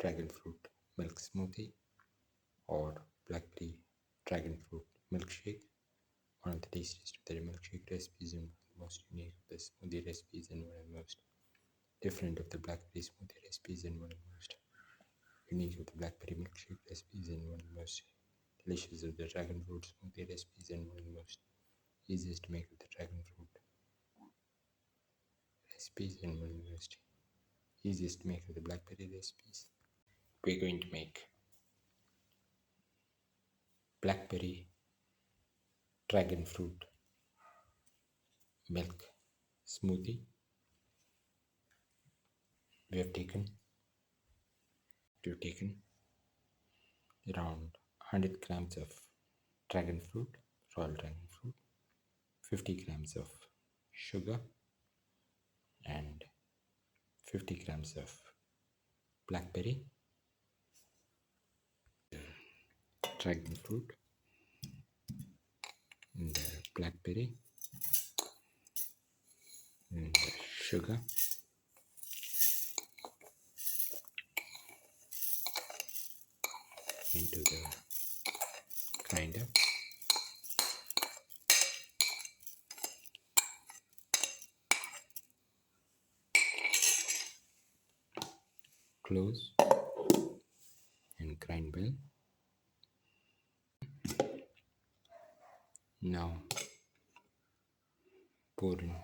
Dragonfruit milk smoothie or Blackberry Dragonfruit milkshake. One of the tastiest of the milkshake recipes and one of the most unique of the smoothie recipes and one of the most different of the blackberry smoothie recipes and one of the most unique of the blackberry milkshake recipes and one of the most delicious of the dragonfruit smoothie recipes and one of the most easiest to make of the dragonfruit recipes and one of the most easiest to make of the blackberry recipes. We're going to make blackberry dragonfruit milk smoothie. We've taken around 100 grams of dragon fruit, royal dragon fruit, 50 grams of sugar, and 50 grams of blackberry, dragon fruit, and the blackberry, and the sugar, into the grinder. Close and grind well. Now pour in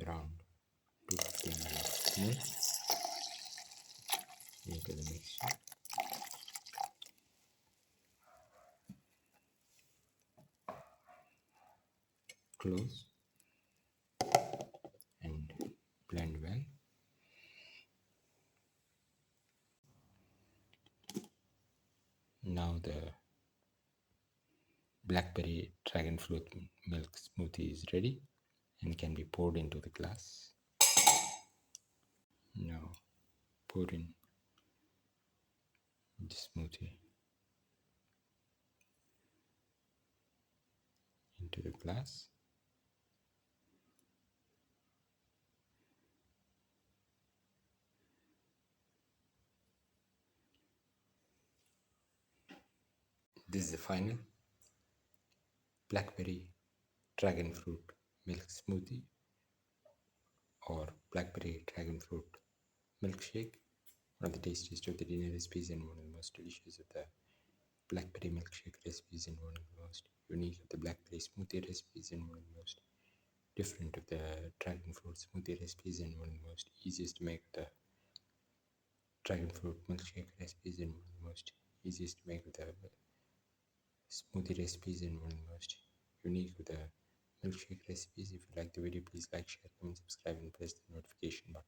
around 250 ml of milk into the mixture. Close and blend well. Now the blackberry dragon fruit milk smoothie is ready and can be poured into the glass. Now pour in the smoothie into the glass. This is the final blackberry dragon fruit milk smoothie or blackberry dragon fruit milkshake. One of the tastiest of the dinner recipes and one of the most delicious of the blackberry milkshake recipes and one of the most unique of the blackberry smoothie recipes and one of the most different of the dragon fruit smoothie recipes and one of the most easiest to make the dragon fruit milkshake recipes and one of the most easiest to make the smoothie recipes and one of the most unique of the milkshake recipes. If you like the video, please like, share, comment, subscribe and press the notification button.